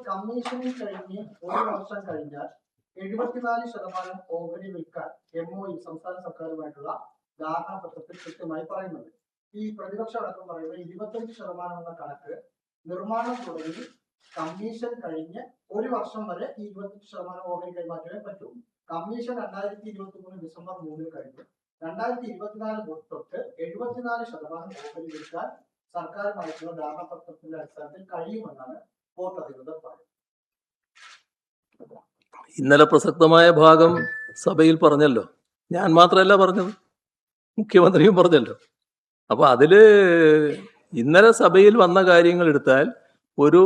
കമ്മീഷനിൽ കഴിഞ്ഞ് ഒരു വർഷം കഴിഞ്ഞാൽ 74% ഓഹരി വിൽക്കാൻ MOU സംസ്ഥാന സർക്കാരുമായിട്ടുള്ള ധാരണാപത്രത്തിൽ കൃത്യമായി പറയുന്നത്. ഈ പ്രതിപക്ഷ അടക്കം പറയുന്നത് 25% എന്ന കണക്ക് നിർമ്മാണം തുടങ്ങി കമ്മീഷൻ കഴിഞ്ഞ് ഒരു വർഷം വരെ ഈ 25% ഓഹരി കൈമാറ്റമേ പറ്റൂ. കമ്മീഷൻ 2023 ഡിസംബർ 3 കഴിഞ്ഞു. 2024 തൊട്ട് 74% ഓഹരി വിൽക്കാൻ സർക്കാരുമായിട്ടുള്ള ധാരണാപത്രത്തിന്റെ അടിസ്ഥാനത്തിൽ കഴിയുമെന്നാണ് കോർട്ട് അധികൃതർ പറയുന്നത്. ഇന്നലെ പ്രസക്തമായ ഭാഗം സഭയിൽ പറഞ്ഞല്ലോ. ഞാൻ മാത്രമല്ല പറഞ്ഞത്, മുഖ്യമന്ത്രിയും പറഞ്ഞല്ലോ. അപ്പൊ അതില് ഇന്നലെ സഭയിൽ വന്ന കാര്യങ്ങൾ എടുത്താൽ ഒരു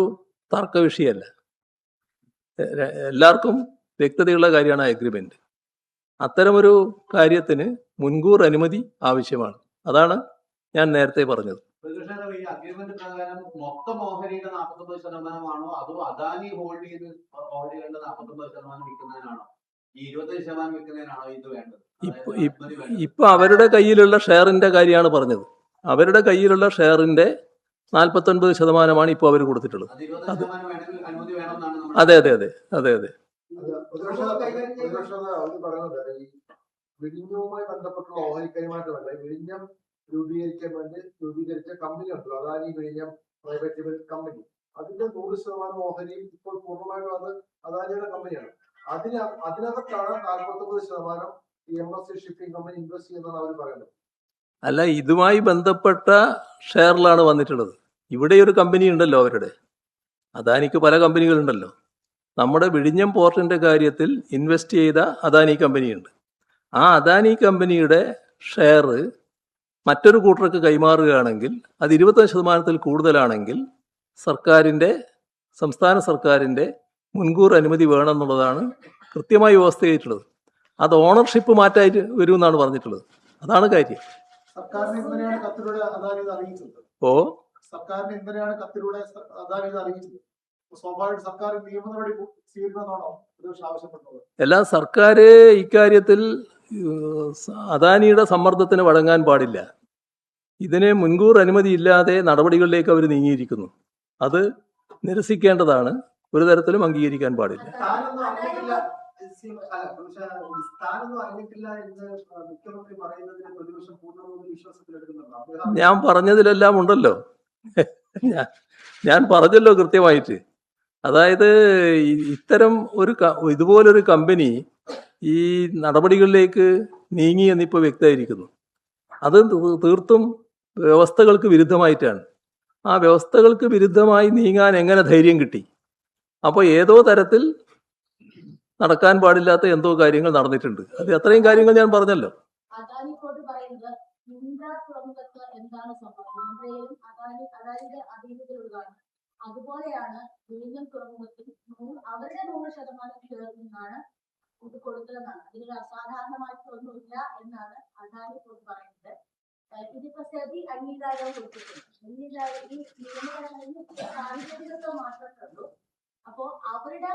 തർക്ക വിഷയമല്ല, എല്ലാവർക്കും വ്യക്തതയുള്ള കാര്യമാണ് അഗ്രിമെന്റ്. അത്തരമൊരു കാര്യത്തിന് മുൻകൂർ അനുമതി ആവശ്യമാണ്. അതാണ് ഞാൻ നേരത്തെ പറഞ്ഞത്. അഗ്രിമെന്റ് പ്രകാരം മൊത്തം ഓഹരിയുടെ 49%ആണോ അതോ അദാനി ഹോൾഡ് ചെയ്ത് ഓഹരികളുടെ 49% വിൽക്കുന്നതിനാണോ ഈ 25% വിൽക്കുന്നതിനാണോ ഇത് വേണ്ടത്? ഇപ്പൊ അവരുടെ കയ്യിലുള്ള ഷെയറിന്റെ കാര്യമാണ് പറഞ്ഞത്. അവരുടെ കയ്യിലുള്ള ഷെയറിന്റെ 49% ഇപ്പൊ അവർ കൊടുത്തിട്ടുള്ളത്. അതെ അതെ അതെ അതെ അതെ വിഴിഞ്ഞവുമായി ബന്ധപ്പെട്ടുള്ള ഓഹരി കൈമാറ്റമല്ല, വിഴിഞ്ഞം രൂപീകരിക്കാൻ വേണ്ടി രൂപീകരിച്ച കമ്പനി ഉണ്ടല്ലോ, അദാനി വിഴിഞ്ഞം പ്രൈവറ്റ് ലിമിറ്റഡ് കമ്പനി. അതിന്റെ 100% ഓഹരി ഇപ്പോൾ പൂർണ്ണമായിട്ടും അത് അദാനിയുടെ കമ്പനിയാണ്. അതിനകത്താണ് 49% MSC ഷിപ്പിംഗ് കമ്പനി ഇൻവെസ്റ്റ് ചെയ്യുന്നതാണ് അവർ പറയുന്നത്. അല്ല, ഇതുമായി ബന്ധപ്പെട്ട ഷെയറിലാണ് വന്നിട്ടുള്ളത്. ഇവിടെ ഒരു കമ്പനി ഉണ്ടല്ലോ അവരുടെ, അദാനിക്ക് പല കമ്പനികളുണ്ടല്ലോ. നമ്മുടെ വിഴിഞ്ഞം പോർട്ടിന്റെ കാര്യത്തിൽ ഇൻവെസ്റ്റ് ചെയ്ത അദാനി കമ്പനിയുണ്ട്. ആ അദാനി കമ്പനിയുടെ ഷെയർ മറ്റൊരു കൂട്ടർക്ക് കൈമാറുകയാണെങ്കിൽ അത് 25% കൂടുതലാണെങ്കിൽ സംസ്ഥാന സർക്കാരിൻ്റെ മുൻകൂർ അനുമതി വേണമെന്നുള്ളതാണ് കൃത്യമായി വ്യവസ്ഥ ചെയ്തിട്ടുള്ളത്. അത് ഓണർഷിപ്പ് മാറ്റായിട്ട് വരും എന്നാണ് പറഞ്ഞിട്ടുള്ളത്. അതാണ് കാര്യം. ഓ സർക്കാരിന് എന്തിനാണ് കത്തിലൂടെ അദാനി അറിയിച്ചത്? സ്വാഭാവിക സർക്കാർ നിയമ നടപടി സ്വീകരിക്കണമെന്നാണോ പ്രതിപക്ഷം ആവശ്യപ്പെട്ടത്? എല്ലാ സർക്കാർ ഇക്കാര്യത്തിൽ അദാനിയുടെ സമ്മർദ്ദത്തിന് വഴങ്ങാൻ പാടില്ല. ഇതിന് മുൻകൂർ അനുമതി ഇല്ലാതെ നടപടികളിലേക്ക് അവർ നീങ്ങിയിരിക്കുന്നു. അത് നിരസിക്കേണ്ടതാണ്, ഒരു തരത്തിലും അംഗീകരിക്കാൻ പാടില്ല. ഞാൻ പറഞ്ഞതിലെല്ലാം ഉണ്ടല്ലോ, ഞാൻ പറഞ്ഞല്ലോ കൃത്യമായിട്ട്. അതായത് ഇത്തരം ഇതുപോലൊരു കമ്പനി ഈ നടപടികളിലേക്ക് നീങ്ങി എന്നിപ്പോൾ വ്യക്തമായിരിക്കുന്നു. അത് തീർത്തും വ്യവസ്ഥകൾക്ക് വിരുദ്ധമായിട്ടാണ്. ആ വ്യവസ്ഥകൾക്ക് വിരുദ്ധമായി നീങ്ങാൻ എങ്ങനെ ധൈര്യം കിട്ടി? അപ്പോൾ ഏതോ തരത്തിൽ നടക്കാൻ പാടില്ലാത്ത എന്തോ കാര്യങ്ങൾ നടന്നിട്ടുണ്ട്. അത് അത്രയും കാര്യങ്ങൾ ഞാൻ പറഞ്ഞല്ലോ. അതുപോലെയാണ് വിഴിഞ്ഞം തുറമുഖത്തിൽ അവരുടെ 100% ഷെയറിൽ നിന്നാണ് ഇത് കൊടുത്തതെന്നാണ്. ഇതിൽ അസാധാരണമായിട്ടൊന്നുമില്ല എന്നാണ് അദാനി കൊണ്ട് പറയുന്നത്. ഇതിപ്പോ സെബി അംഗീകാരം കൊടുത്തിട്ടുണ്ട്. ഈ നിയമപരമായി സാങ്കേതികത്വം മാത്രമേ ഉള്ളൂ. അപ്പോ അവരുടെ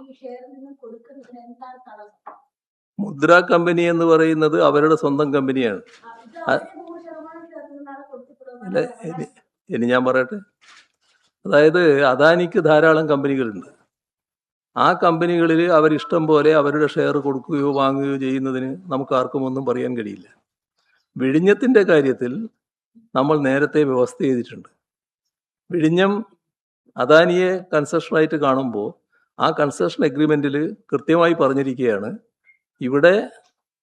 ഈ ഷെയറിൽ നിന്നും കൊടുക്കുന്നതിന് എന്താണ് തടസ്സം? മുദ്ര കമ്പനി എന്ന് പറയുന്നത് അവരുടെ സ്വന്തം കമ്പനിയാണ്. ഇനി ഞാൻ പറയട്ടെ. അതായത് അദാനിക്ക് ധാരാളം കമ്പനികളുണ്ട്. ആ കമ്പനികളിൽ അവരിഷ്ടം പോലെ അവരുടെ ഷെയർ കൊടുക്കുകയോ വാങ്ങുകയോ ചെയ്യുന്നതിന് നമുക്ക് ആർക്കും ഒന്നും പറയാൻ കഴിയില്ല. വിഴിഞ്ഞത്തിൻ്റെ കാര്യത്തിൽ നമ്മൾ നേരത്തെ വ്യവസ്ഥ ചെയ്തിട്ടുണ്ട്. വിഴിഞ്ഞം അദാനിയെ കൺസെഷനായിട്ട് കാണുമ്പോൾ ആ കൺസെഷൻ എഗ്രിമെൻറ്റിൽ കൃത്യമായി പറഞ്ഞിരിക്കുകയാണ്, ഇവിടെ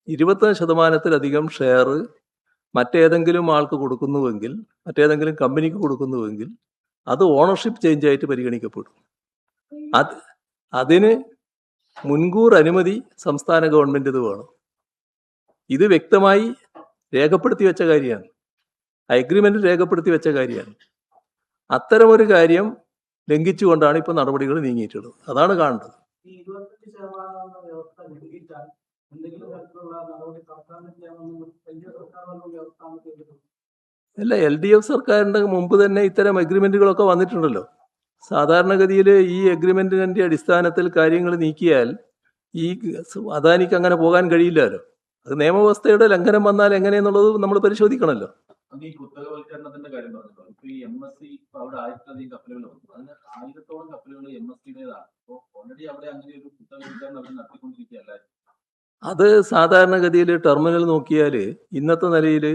25%-ലധികം ഷെയർ മറ്റേതെങ്കിലും ആൾക്ക് കൊടുക്കുന്നുവെങ്കിൽ, മറ്റേതെങ്കിലും കമ്പനിക്ക് കൊടുക്കുന്നുവെങ്കിൽ അത് ഓണർഷിപ്പ് ചേഞ്ചായിട്ട് പരിഗണിക്കപ്പെടും. അതിന് മുൻകൂർ അനുമതി സംസ്ഥാന ഗവൺമെൻറ് ഇത് വേണം. ഇത് വ്യക്തമായി രേഖപ്പെടുത്തി വെച്ച കാര്യമാണ്, അഗ്രിമെൻറ്റിൽ രേഖപ്പെടുത്തി വെച്ച കാര്യമാണ്. അത്തരമൊരു കാര്യം ലംഘിച്ചുകൊണ്ടാണ് ഇപ്പോൾ നടപടികൾ നീങ്ങിയിട്ടുള്ളത്. അതാണ് കാണേണ്ടത്. അല്ല, LDF സർക്കാരിൻ്റെ മുമ്പ് തന്നെ ഇത്തരം അഗ്രിമെൻറ്റുകളൊക്കെ വന്നിട്ടുണ്ടല്ലോ. സാധാരണഗതിയിൽ ഈ അഗ്രിമെൻറ്റിൻ്റെ അടിസ്ഥാനത്തിൽ കാര്യങ്ങൾ നീക്കിയാൽ ഈ അദാനിക്ക് അങ്ങനെ പോകാൻ കഴിയില്ലല്ലോ. അത് നിയമവ്യവസ്ഥയുടെ ലംഘനം വന്നാൽ എങ്ങനെയെന്നുള്ളത് നമ്മൾ പരിശോധിക്കണമല്ലോ. MSCയുടേതാണ്. അപ്പോൾ ഓൾറെഡി അവിടെ അങ്ങനെ ഒരു കുത്തകവൽക്കരണം അവർ നടത്തിക്കൊണ്ടിരിക്കുകയല്ല. അത് സാധാരണഗതിയിൽ ടെർമിനൽ നോക്കിയാൽ ഇന്നത്തെ നിലയിൽ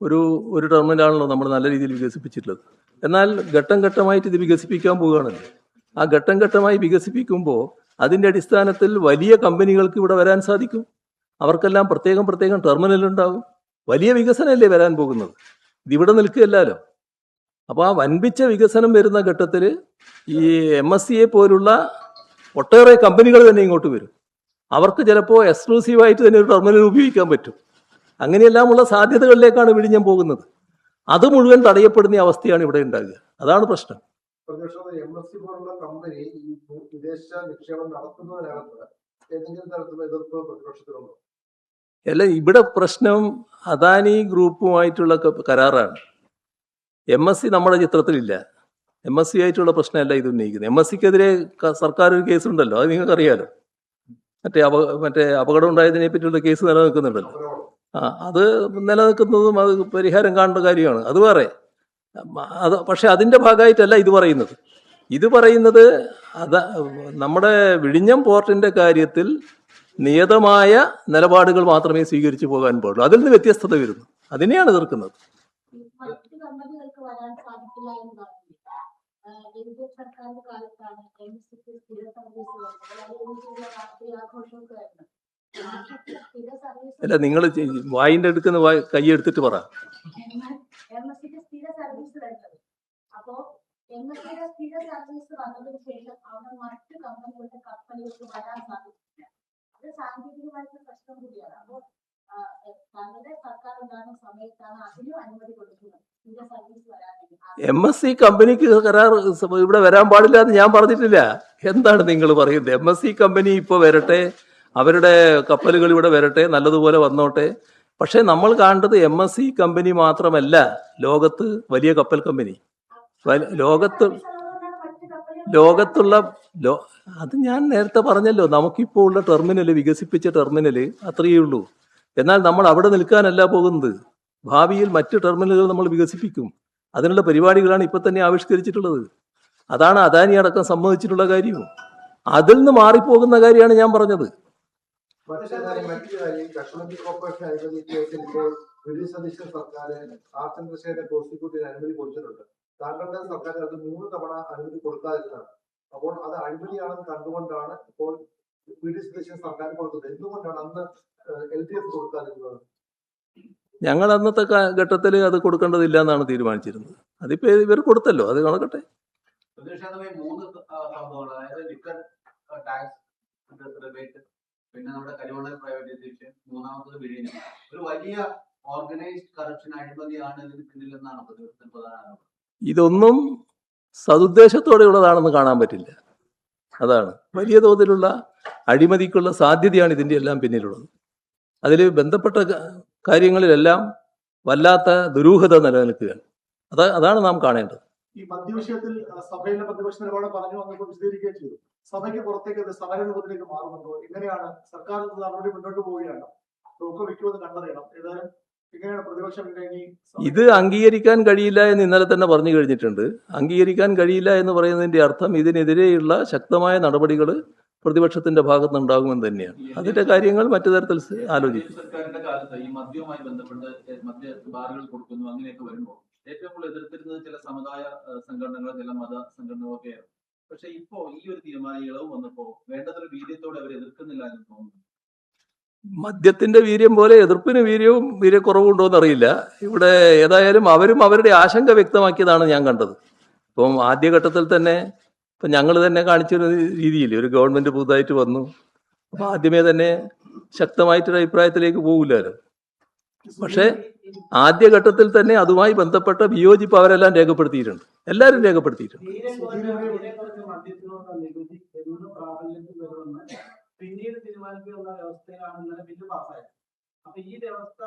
ഒരു ടെർമിനലാണല്ലോ നമ്മൾ നല്ല രീതിയിൽ വികസിപ്പിച്ചിട്ടുള്ളത്. എന്നാൽ ഘട്ടം ഘട്ടമായിട്ട് ഇത് വികസിപ്പിക്കാൻ പോവുകയാണല്ലോ. ആ ഘട്ടം ഘട്ടമായി വികസിപ്പിക്കുമ്പോൾ അതിൻ്റെ അടിസ്ഥാനത്തിൽ വലിയ കമ്പനികൾക്ക് ഇവിടെ വരാൻ സാധിക്കും. അവർക്കെല്ലാം പ്രത്യേകം ടെർമിനൽ ഉണ്ടാകും. വലിയ വികസനമല്ലേ വരാൻ പോകുന്നത്, ഇതിവിടെ നിൽക്കുകയല്ലോ. അപ്പോൾ ആ വൻപിച്ച വികസനം വരുന്ന ഘട്ടത്തിൽ ഈ MSCയെ പോലുള്ള ഒട്ടേറെ കമ്പനികൾ തന്നെ ഇങ്ങോട്ട് വരും. അവർക്ക് ചിലപ്പോൾ എക്സ്ക്ലൂസീവായിട്ട് തന്നെ ഒരു ടെർമിനൽ ഉപയോഗിക്കാൻ പറ്റും. അങ്ങനെയെല്ലാമുള്ള സാധ്യതകളിലേക്കാണ് വിഴിഞ്ഞം പോകുന്നത്. അത് മുഴുവൻ തടയപ്പെടുന്ന അവസ്ഥയാണ് ഇവിടെ ഉണ്ടാകുക. അതാണ് പ്രശ്നം. MSC പോലുള്ള കമ്പനി ഈ വിദേശ നിക്ഷേപം നടത്തുന്നതിനകത്ത് ഏതെങ്കിലും തരത്തിലുള്ള എതിർപ്പ് പ്രതിപക്ഷത്തിലുണ്ടോ? അല്ല, ഇവിടെ പ്രശ്നം അദാനി ഗ്രൂപ്പുമായിട്ടുള്ള കരാറാണ്. MSC നമ്മുടെ ചിത്രത്തിലില്ല. MSC ആയിട്ടുള്ള പ്രശ്നമല്ല ഇത് ഉന്നയിക്കുന്നത്. MSCക്കെതിരെ സർക്കാർ ഒരു കേസുണ്ടല്ലോ, അത് നിങ്ങൾക്കറിയാലോ. മറ്റേ അപകടം ഉണ്ടായതിനെ പറ്റിയുള്ള കേസ് നിലനിൽക്കുന്നുണ്ടല്ലോ. അത് നിലനിൽക്കുന്നതും അത് പരിഹാരം കാണേണ്ട കാര്യമാണ്, അത് വേറെ. പക്ഷെ അതിൻ്റെ ഭാഗമായിട്ടല്ല ഇത് പറയുന്നത്. ഇത് പറയുന്നത് നമ്മുടെ വിഴിഞ്ഞം പോർട്ടിൻ്റെ കാര്യത്തിൽ നിയതമായ നിലപാടുകൾ മാത്രമേ സ്വീകരിച്ചു പോകാൻ പാടുള്ളൂ. അതിൽ നിന്ന് വ്യത്യസ്തത വരുന്നു, അതിനെയാണ് എതിർക്കുന്നത്. മറ്റു കമ്പനികൾക്ക് വരാൻ സാധിക്കില്ല എന്ന് പറഞ്ഞില്ല. സർക്കാരിന്റെ കാലത്താണ് MSCക്ക് സ്ഥിര സർവീസ് വരുന്നത്. രാത്രി ആഘോഷമൊക്കെ വരുന്നത്. സ്ഥിര സർവീസ് അല്ല, നിങ്ങൾ വായിൻ്റെ എടുക്കുന്ന കൈ എടുത്തിട്ട് പറ. MSCക്ക് സ്ഥിര സർവീസ് വരുന്നത്. അപ്പോ MSCയുടെ സ്ഥിര സർവീസ് വന്നതിന് ശേഷം അവിടെ മറ്റു കമ്പനികളുടെ കപ്പലുകൾക്ക് വരാൻ സാധിക്കില്ല. അത് സാങ്കേതികമായിട്ടുള്ള പ്രശ്നം കൂടിയാണ്. അപ്പോൾ തങ്ങളുടെ സർക്കാർ ഉണ്ടാകുന്ന സമയത്താണ് അതിനും അനുമതി കൊടുക്കുന്നത് സ്ഥിര സർവീസ് വരാൻ വേണ്ടി. MSC കമ്പനിക്ക് കരാർ ഇവിടെ വരാൻ പാടില്ല എന്ന് ഞാൻ പറഞ്ഞിട്ടില്ല. എന്താണ് നിങ്ങൾ പറയുന്നത്? MSC കമ്പനി ഇപ്പോൾ വരട്ടെ, അവരുടെ കപ്പലുകൾ ഇവിടെ വരട്ടെ, നല്ലതുപോലെ വന്നോട്ടെ. പക്ഷേ നമ്മൾ കാണേണ്ടത് MSC കമ്പനി മാത്രമല്ല ലോകത്ത് വലിയ കപ്പൽ കമ്പനി. ലോകത്തുള്ള അത് ഞാൻ നേരത്തെ പറഞ്ഞല്ലോ, നമുക്കിപ്പോൾ ഉള്ള ടെർമിനൽ, വികസിപ്പിച്ച ടെർമിനൽ അത്രയേ ഉള്ളൂ. എന്നാൽ നമ്മൾ അവിടെ നിൽക്കാനല്ല പോകുന്നത്. ഭാവിയിൽ മറ്റ് ടെർമിനലുകൾ നമ്മൾ വികസിപ്പിക്കും. അതിനുള്ള പരിപാടികളാണ് ഇപ്പം തന്നെ ആവിഷ്കരിച്ചിട്ടുള്ളത്. അതാണ് അദാനി അടക്കം സമ്മതിച്ചിട്ടുള്ള കാര്യവും. അതിൽ നിന്ന് മാറിപ്പോകുന്ന കാര്യമാണ് ഞാൻ പറഞ്ഞത്. മറ്റു കാര്യം കശുവണ്ടി കോർപ്പറേഷൻ അഴിമതി കേസിൽ ഇപ്പോൾ വി.ഡി. സതീശൻ സർക്കാർ ആർ ചന്ദ്രശേഖരനെ പ്രോസിക്യൂട്ടിന് അനുമതി കൊടുത്തിട്ടുണ്ട്. താങ്കളുടെ സർക്കാർ അത് 3 തവണ അനുമതി കൊടുക്കാതിരുന്നതാണ്. അപ്പോൾ അത് അഴിമതിയാണെന്ന് കണ്ടുകൊണ്ടാണ് ഇപ്പോൾ വി.ഡി. സതീശൻ സർക്കാർ കൊടുത്തത്. എന്തുകൊണ്ടാണ് അന്ന് LDF കൊടുക്കാതിരുന്നത്? ഞങ്ങൾ അന്നത്തെ ഘട്ടത്തിൽ അത് കൊടുക്കേണ്ടതില്ല എന്നാണ് തീരുമാനിച്ചിരുന്നത്. അതിപ്പോ ഇവർ കൊടുത്തല്ലോ, അത് കണക്കട്ടെ. 3 സംഭവങ്ങൾ, അതായത് ലിക്കർ ടാക്സ് റിബേറ്റ്, പിന്നെ നമ്മുടെ കരിമണൽ പ്രൈവറ്റൈസേഷൻ, മൂന്നാമത്തത് വിഴിഞ്ഞം. ഒരു വലിയ ഓർഗനൈസ്ഡ് കറപ്ഷൻ അഴിമതിയാണ് ഇതിന് പിന്നിലെന്നാണ് പ്രതിപക്ഷത്തിന് പ്രധാന. ഇതൊന്നും സതുദ്ദേശത്തോടെയുള്ളതാണെന്ന് കാണാൻ പറ്റില്ല. അതാണ് വലിയ തോതിലുള്ള അഴിമതിക്കുള്ള സാധ്യതയാണ് ഇതിൻ്റെ എല്ലാം പിന്നിലുള്ളത്. അതിൽ ബന്ധപ്പെട്ട കാര്യങ്ങളിലെല്ലാം വല്ലാത്ത ദുരൂഹത നിലനിൽക്കുകയാണ്. അതാണ് നാം കാണേണ്ടത്. ഈ മദ്യവിഷയത്തിൽ സഭയിലെ പ്രതിപക്ഷ നിലപാട് പറഞ്ഞു വന്നപ്പോൾ വിശദീകരിക്കുകയും ചെയ്തു. സഭയ്ക്ക് പുറത്തേക്ക് അത് സമരരൂപത്തിലേക്ക് മാറുന്നുണ്ടോ? എങ്ങനെയാണ് സർക്കാർ നടപടി മുന്നോട്ട് പോവുകയാണ്? ഒക്കെ വയ്ക്കുമെന്ന് കണ്ടറിയണം. ഏതായാലും എങ്ങനെയാണ് പ്രതിപക്ഷം ഇത് അംഗീകരിക്കാൻ കഴിയില്ല എന്ന് ഇന്നലെ തന്നെ പറഞ്ഞു കഴിഞ്ഞിട്ടുണ്ട്. അംഗീകരിക്കാൻ കഴിയില്ല എന്ന് പറയുന്നതിന്റെ അർത്ഥം ഇതിനെതിരെയുള്ള ശക്തമായ നടപടികൾ പ്രതിപക്ഷത്തിന്റെ ഭാഗത്ത് ഉണ്ടാകുമെന്ന് തന്നെയാണ്. അതിന്റെ കാര്യങ്ങൾ മറ്റു തരത്തിൽ ആലോചിക്കും. സർക്കാരിന്റെ കാലത്ത് ഈ മദ്യവുമായി ബന്ധപ്പെട്ട് മദ്യ ബാറുകൾ കൊടുക്കുന്നു, അങ്ങനെയൊക്കെ വരുമ്പോൾ ഏറ്റവും കൂടുതൽ എതിർത്തിരുന്നത് ചില സമുദായ സംഘടനകളും ചില മത സംഘടനകളൊക്കെയാണ്. പക്ഷെ ഇപ്പോ ഈ ഒരു തീരുമാന ഇളവ് വന്നപ്പോ വേണ്ടത്ര വീര്യത്തോടെ അവർ എതിർക്കുന്നില്ല എന്ന് തോന്നുന്നു. മദ്യത്തിന്റെ വീര്യം പോലെ എതിർപ്പിന് വീര്യക്കുറവുണ്ടോ എന്നറിയില്ല. ഇവിടെ ഏതായാലും അവരും അവരുടെ ആശങ്ക വ്യക്തമാക്കിയതാണ് ഞാൻ കണ്ടത്. ഇപ്പം ആദ്യഘട്ടത്തിൽ തന്നെ ഇപ്പം ഞങ്ങൾ തന്നെ കാണിച്ചൊരു രീതിയിൽ ഒരു ഗവൺമെന്റ് പുതുതായിട്ട് വന്നു. അപ്പം ആദ്യമേ തന്നെ ശക്തമായിട്ടൊരു അഭിപ്രായത്തിലേക്ക് പോകില്ലല്ലോ. പക്ഷേ ആദ്യഘട്ടത്തിൽ തന്നെ അതുമായി ബന്ധപ്പെട്ട വിയോജിപ്പ് അവരെല്ലാം രേഖപ്പെടുത്തിയിട്ടുണ്ട്, എല്ലാവരും രേഖപ്പെടുത്തിയിട്ടുണ്ട്. പിന്നീട് തീരുമാനിക്കുന്ന വ്യവസ്ഥയിലാണ് ഇന്നലെ ബില്ല് പാസ്സായത്. അപ്പൊ ഈ വ്യവസ്ഥ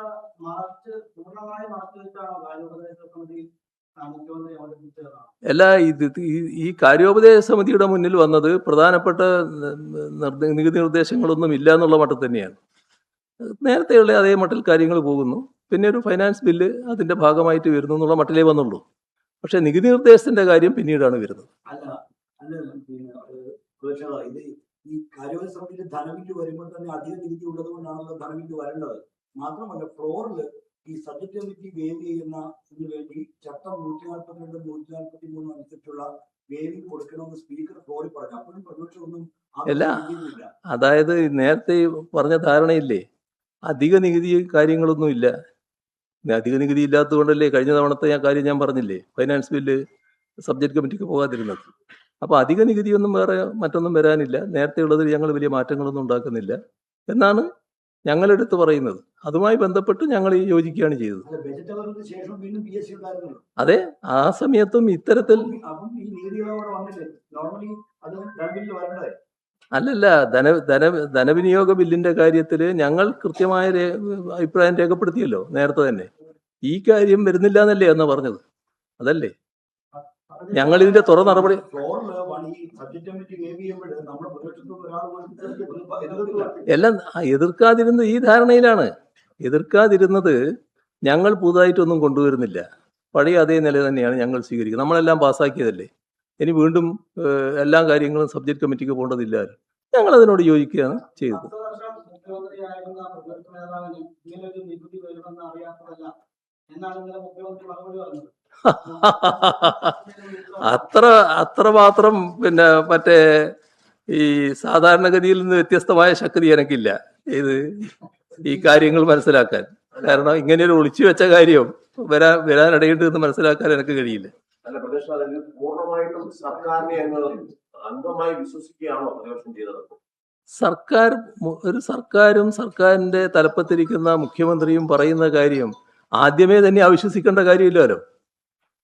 പൂർണ്ണമായി മറച്ചു വെച്ചാണോ കാര്യോപദേശ സമിതി മുഖ്യമന്ത്രി അവതരിപ്പിച്ചതാണ്? അല്ല, ഈ കാര്യോപദേശ സമിതിയുടെ മുന്നിൽ വന്നത് പ്രധാനപ്പെട്ട നികുതി നിർദ്ദേശങ്ങളൊന്നും ഇല്ല എന്നുള്ള മട്ടിൽ തന്നെയാണ്. നേരത്തെയുള്ള അതേ മട്ടിൽ കാര്യങ്ങൾ പോകുന്നു. പിന്നെ ഒരു ഫൈനാൻസ് ബില്ല് അതിന്റെ ഭാഗമായിട്ട് വരുന്നു എന്നുള്ള മട്ടിലേ വന്നുള്ളൂ. പക്ഷെ നികുതി നിർദ്ദേശത്തിന്റെ കാര്യം പിന്നീടാണ് വരുന്നത്. അല്ല ധനബില്ല് വരുമ്പോൾ തന്നെ അധിക നികുതി ഉള്ളത് കൊണ്ടാണല്ലോ ധനബില്ല് വരേണ്ടത്. മാത്രമല്ല ഫ്ലോറിൽ ഈ സബ്ജക്ട് കമ്മിറ്റി വേവ് ചെയ്യുന്ന ഇതിനു വേണ്ടി ചട്ടം 142 143 അനുസരിച്ചുള്ള വേവിംഗ് കൊടുക്കണമെന്ന് സ്പീക്കർ ഫ്ലോറിൽ പറഞ്ഞു. അപ്പോഴും പ്രതിപക്ഷം ഒന്നും അല്ല, അതായത് നേരത്തെ പറഞ്ഞ ധാരണയില്ലേ, അധിക നികുതി കാര്യങ്ങളൊന്നും ഇല്ല. അധിക നികുതി ഇല്ലാത്തത് കൊണ്ടല്ലേ കഴിഞ്ഞ തവണത്തെ കാര്യം ഞാൻ പറഞ്ഞില്ലേ, ഫൈനാൻസ് ബില്ല് സബ്ജക്ട് കമ്മിറ്റിക്ക് പോകാതിരുന്നത്. അപ്പോൾ അധിക നികുതിയൊന്നും വേറെ മറ്റൊന്നും വരാനില്ല. നേരത്തെ ഉള്ളതിൽ ഞങ്ങൾ വലിയ മാറ്റങ്ങളൊന്നും ഉണ്ടാക്കുന്നില്ല എന്നാണ് ഞങ്ങളെടുത്ത് പറയുന്നത്. അതുമായി ബന്ധപ്പെട്ട് ഞങ്ങൾ യോജിക്കുകയാണ് ചെയ്തത്. ബജറ്റ് അവർക്ക് ശേഷം വീണ്ടും PSC ഉണ്ടായിരുന്നല്ലോ. അതെ, ആ സമയത്തും ഇത്തരത്തിൽ അപ്പം ഈ നികുതി ഇളവോടെ വന്നില്ലേ? നോർമലി അത് ധനബില്ല് വരണ്ടേ? അല്ലല്ല, ധനവിനിയോഗ ബില്ലിന്റെ കാര്യത്തിൽ ഞങ്ങൾ കൃത്യമായ അഭിപ്രായം രേഖപ്പെടുത്തിയല്ലോ നേരത്തെ തന്നെ. ഈ കാര്യം വരുന്നില്ല എന്നല്ലേ എന്നാ പറഞ്ഞത്? അതല്ലേ ഞങ്ങൾ ഇതിന്റെ തുറ നടപടി. എല്ലാം എതിർക്കാതിരുന്നത് ഈ ധാരണയിലാണ്. എതിർക്കാതിരുന്നത് ഞങ്ങൾ പുതുതായിട്ടൊന്നും കൊണ്ടുവരുന്നില്ല. പഴയ അതേ നില തന്നെയാണ് ഞങ്ങൾ സ്വീകരിക്കുന്നത്. നമ്മളെല്ലാം പാസ്സാക്കിയതല്ലേ. ഇനി വീണ്ടും എല്ലാ കാര്യങ്ങളും സബ്ജക്ട് കമ്മിറ്റിക്ക് പോകേണ്ടതില്ല. ഞങ്ങൾ അതിനോട് യോജിക്കുകയാണ് ചെയ്തത്. മുഖ്യമന്ത്രിയായിരുന്ന പ്രതിപക്ഷ നേതാവിന് ഇങ്ങനൊരു നികുതി വരുമെന്ന് അറിയാത്തതല്ല എന്നാണ് ഇന്നലെ മുഖ്യമന്ത്രി മറുപടി പറഞ്ഞത്. അത്രമാത്രം പിന്നെ മറ്റേ ഈ സാധാരണഗതിയിൽ നിന്ന് വ്യത്യസ്തമായ ശക്തി എനിക്കില്ല ഈ കാര്യങ്ങൾ മനസ്സിലാക്കാൻ. കാരണം ഇങ്ങനെയൊരു ഒളിച്ചു വെച്ച കാര്യം വരാനിടയുണ്ട് എന്ന് മനസ്സിലാക്കാൻ എനിക്ക് കഴിയില്ല. അല്ല, പ്രതിപക്ഷം അതിൽ പൂർണ്ണമായിട്ടും സർക്കാരിനെ അംഗമായി വിശ്വസിക്കുകയാണോ പ്രതിപക്ഷം ചെയ്തത്? സർക്കാരും സർക്കാരിന്റെ തലപ്പത്തിരിക്കുന്ന മുഖ്യമന്ത്രിയും പറയുന്ന കാര്യം ആദ്യമേ തന്നെ അവിശ്വസിക്കേണ്ട കാര്യമില്ലല്ലോ.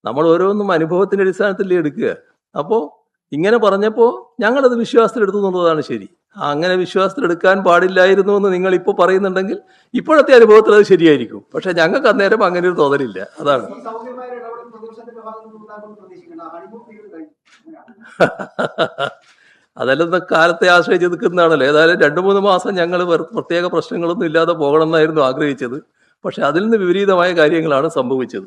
നമ്മൾ ഓരോന്നും അനുഭവത്തിന്റെ അടിസ്ഥാനത്തിൽ എടുക്കുക. അപ്പോൾ ഇങ്ങനെ പറഞ്ഞപ്പോൾ ഞങ്ങളത് വിശ്വാസത്തിലെടുത്തു എന്നുള്ളതാണ് ശരി. അങ്ങനെ വിശ്വാസത്തിലെടുക്കാൻ പാടില്ലായിരുന്നു എന്ന് നിങ്ങൾ ഇപ്പോൾ പറയുന്നുണ്ടെങ്കിൽ ഇപ്പോഴത്തെ അനുഭവത്തിൽ അത് ശരിയായിരിക്കും. പക്ഷെ ഞങ്ങൾക്ക് അന്നേരം അങ്ങനെ ഒരു തോന്നലില്ല. അതാണ്. അതെല്ലാം കാലത്തെ ആശ്രയിച്ച് നിൽക്കുന്നതാണല്ലോ. ഏതായാലും 2-3 മാസം ഞങ്ങൾ പ്രത്യേക പ്രശ്നങ്ങളൊന്നും ഇല്ലാതെ പോകണം എന്നായിരുന്നു ആഗ്രഹിച്ചത്. പക്ഷെ അതിൽ നിന്ന് വിപരീതമായ കാര്യങ്ങളാണ് സംഭവിച്ചത്.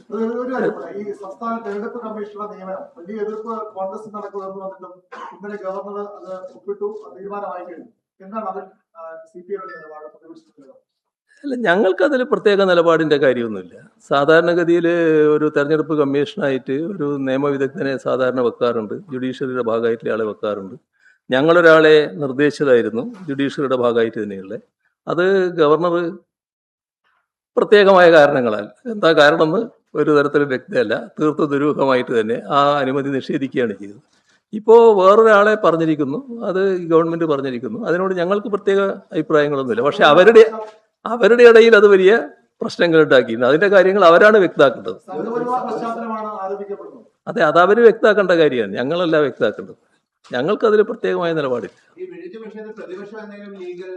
ഈ സംസ്ഥാന തെരഞ്ഞെടുപ്പ് കമ്മീഷണറുടെ നിയമനം വലിയ എതിർപ്പ് കോൺഗ്രസ് നടക്കുമെന്ന് വന്നിട്ടും ഇന്നലെ ഗവർണർ അത് ഒപ്പിട്ടു, തീരുമാനമായി കഴിഞ്ഞു. എന്താണ് അതിൽ CPM നിലപാട്, പ്രതിപക്ഷത്തിന്റെ? അല്ല, ഞങ്ങൾക്കതിൽ പ്രത്യേക നിലപാടിൻ്റെ കാര്യമൊന്നുമില്ല. സാധാരണഗതിയിൽ ഒരു തെരഞ്ഞെടുപ്പ് കമ്മീഷനായിട്ട് ഒരു നിയമവിദഗ്ധനെ സാധാരണ വെക്കാറുണ്ട്. ജുഡീഷ്യറിയുടെ ഭാഗമായിട്ടുള്ള ആളെ വെക്കാറുണ്ട്. ഞങ്ങളൊരാളെ നിർദ്ദേശിച്ചതായിരുന്നു ജുഡീഷ്യറിയുടെ ഭാഗമായിട്ട് തന്നെയുള്ള. അത് ഗവർണർ പ്രത്യേകമായ കാരണങ്ങളാൽ, എന്താ കാരണമെന്ന് ഒരു തരത്തിലും വ്യക്തമല്ല, തീർത്തും ദുരൂഹമായിട്ട് തന്നെ ആ അനുമതി നിഷേധിക്കുകയാണ് ചെയ്തത്. ഇപ്പോൾ വേറൊരാളെ പറഞ്ഞിരിക്കുന്നു, അത് ഗവൺമെന്റ് പറഞ്ഞിരിക്കുന്നു. അതിനോട് ഞങ്ങൾക്ക് പ്രത്യേക അഭിപ്രായങ്ങളൊന്നുമില്ല. പക്ഷെ അവരുടെ ഇടയിൽ അത് വലിയ പ്രശ്നങ്ങൾ ഉണ്ടാക്കിയിരുന്നു. അതിന്റെ കാര്യങ്ങൾ അവരാണ് വ്യക്തമാക്കേണ്ടത്. അതെ, അത് അവർ വ്യക്തമാക്കേണ്ട കാര്യമാണ്, ഞങ്ങളല്ല വ്യക്തമാക്കേണ്ടത്. ഞങ്ങൾക്കതിൽ പ്രത്യേകമായ നിലപാടില്ല. ഈ വിഴിഞ്ഞ വിഷയത്തിൽ പ്രതിപക്ഷം എന്തെങ്കിലും ലീഗൽ